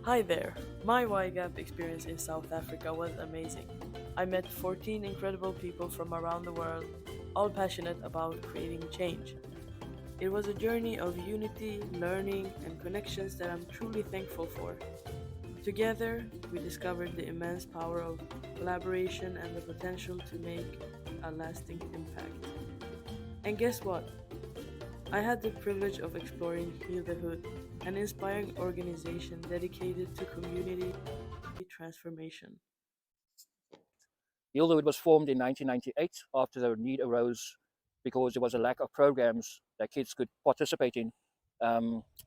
Hi there. My Y-Gap experience in South Africa was amazing. I met 14 incredible people from around the world, all passionate about creating change. It was a journey of unity, learning, and connections that I'm truly thankful for. Together, we discovered the immense power of collaboration and the potential to make a lasting impact. And guess what? I had the privilege of exploring Heal the Hood, an inspiring organization dedicated to community transformation. Although it was formed in 1998 after the need arose because there was a lack of programs that kids could participate in,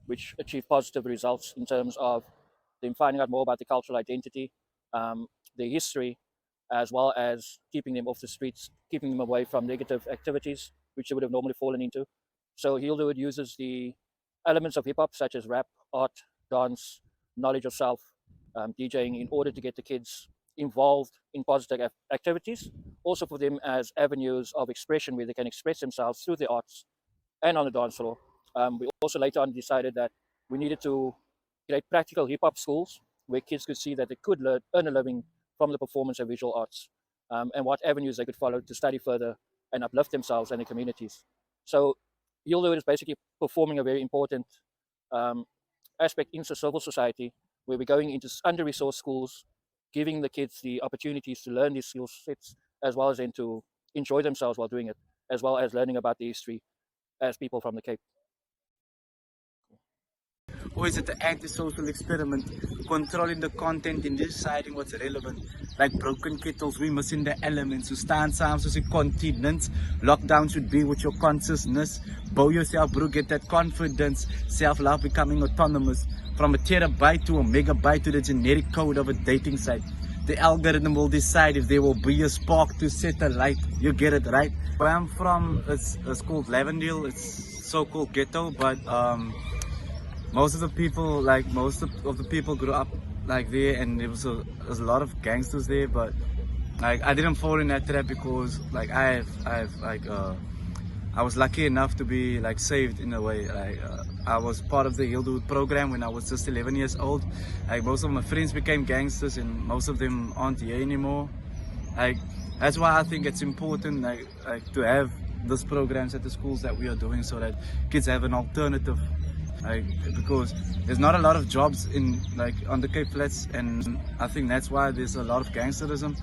which achieved positive results in terms of them finding out more about the cultural identity, their history, as well as keeping them off the streets, keeping them away from negative activities, which they would have normally fallen into. So Hilderwood uses the elements of hip hop, such as rap, art, dance, knowledge of self, DJing, in order to get the kids involved in positive activities, also for them as avenues of expression where they can express themselves through the arts and on the dance floor. We also later on decided that we needed to create practical hip hop schools where kids could see that they could earn a living from the performance of visual arts, and what avenues they could follow to study further and uplift themselves and their communities. So, Yieldwood is basically performing a very important um, aspect in civil society where we're going into under resourced schools, giving the kids the opportunities to learn these skill sets as well as then to enjoy themselves while doing it, as well as learning about the history as people from the Cape. Or is it the antisocial experiment, controlling the content and deciding what's relevant? Like broken kettles, we missing the elements. So stand sounds as a continent. Lockdown should be with your consciousness. Bow yourself, bro, get that confidence. Self-love becoming autonomous. From a terabyte to a megabyte to the generic code of a dating site. The algorithm will decide if there will be a spark to set a light. You get it, right? Where I'm from, it's called Lavendale. It's so-called ghetto, but most of the people, like most of the people grew up like there, and there was a lot of gangsters there, but like I didn't fall in that trap because like I've like I was lucky enough to be like saved in a way. Like I was part of the Hilderwood program when I was just 11 years old. Like most of my friends became gangsters and most of them aren't here anymore. Like that's why I think it's important like to have these programs at the schools that we are doing so that kids have an alternative, like because there's not a lot of jobs in like on the Cape Flats, and I think that's why there's a lot of gangsterism.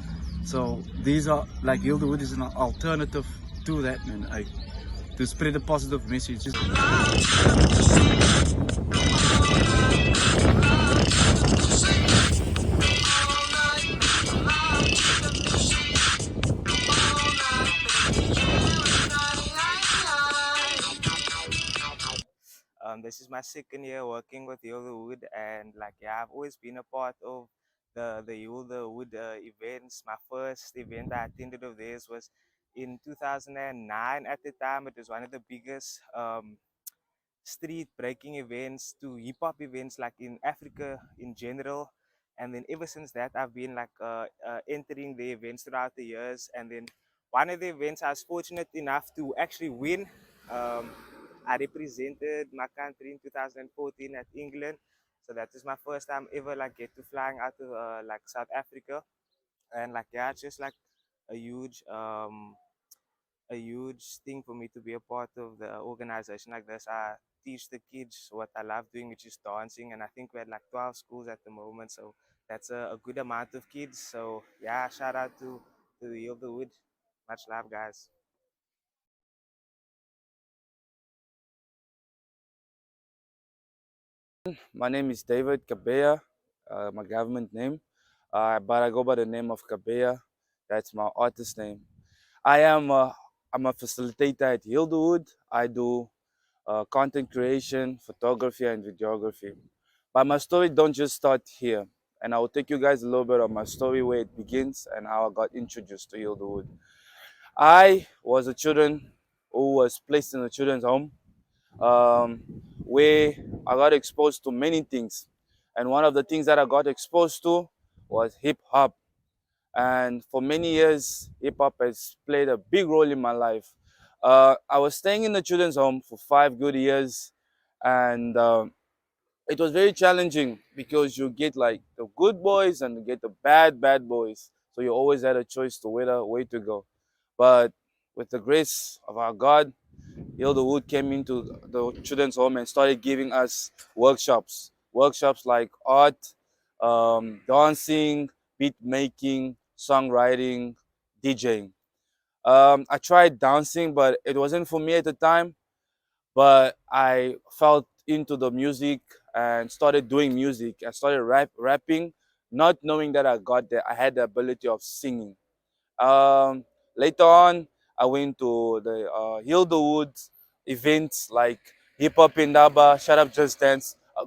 So these are like Hilderwood is an alternative to that, and like to spread a positive message. This is my second year working with Heal the Wood, and like yeah, I've always been a part of the Heal the Wood events. My first event I attended of theirs was in 2009. At the time, it was one of the biggest street breaking events to hip hop events like in Africa in general. And then ever since that, I've been like entering the events throughout the years. And then one of the events I was fortunate enough to actually win. Um, I represented my country in 2014 at England. So that is my first time ever like get to flying out of like South Africa. And like yeah, it's just like a huge a huge thing for me to be a part of the organization like this. I teach the kids what I love doing, which is dancing, and I think we had like 12 schools at the moment, so that's a good amount of kids. So yeah, shout out to the Yield the Wood. Much love, guys. My name is David Kabea, my government name, but I go by the name of Kabea. That's my artist name. I am I'm a facilitator at Hilderwood. I do content creation, photography, and videography. But my story don't just start here, and I will take you guys a little bit of my story where it begins and how I got introduced to Hilderwood. I was a children who was placed in a children's home um, where I got exposed to many things. And one of the things that I got exposed to was hip hop. And for many years, hip hop has played a big role in my life. I was staying in the children's home for 5 good years, and it was very challenging because you get like the good boys and you get the bad boys. So you always had a choice to whether way to go. But with the grace of our God, Hilda Wood came into the children's home and started giving us workshops like art, dancing, beat making, songwriting, DJing. I tried dancing, but it wasn't for me at the time. But I felt into the music and started doing music. I started rapping, not knowing that I had the ability of singing. Um, Later on, I went to the Hilderwood events like Hip Hop Indaba, Shut Up Just Dance. I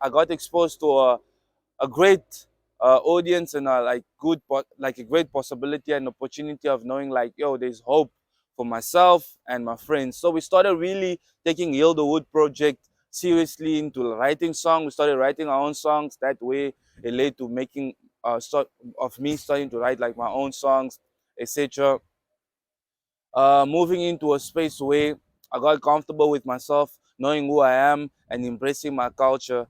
got exposed to a great audience and like a great possibility and opportunity of knowing like, yo, there's hope for myself and my friends. So we started really taking Hilderwood project seriously into writing songs. We started writing our own songs. That way it led to making sort of me starting to write like my own songs, etc. Moving into a space where I got comfortable with myself, knowing who I am and embracing my culture.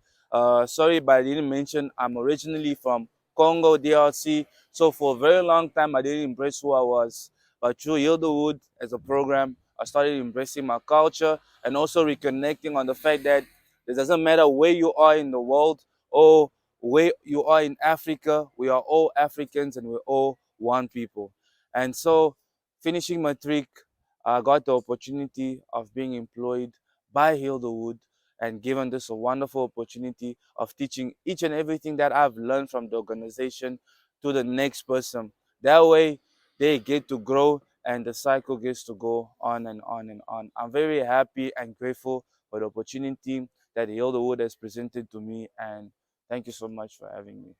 Sorry, but I didn't mention I'm originally from Congo, DRC. So for a very long time, I didn't embrace who I was. But through Yieldwood as a program, I started embracing my culture and also reconnecting on the fact that it doesn't matter where you are in the world or where you are in Africa, we are all Africans and we're all one people. And so finishing matric, I got the opportunity of being employed by Hilderwood and given this a wonderful opportunity of teaching each and everything that I've learned from the organization to the next person. That way, they get to grow and the cycle gets to go on and on and on. I'm very happy and grateful for the opportunity that Hilderwood has presented to me, and thank you so much for having me.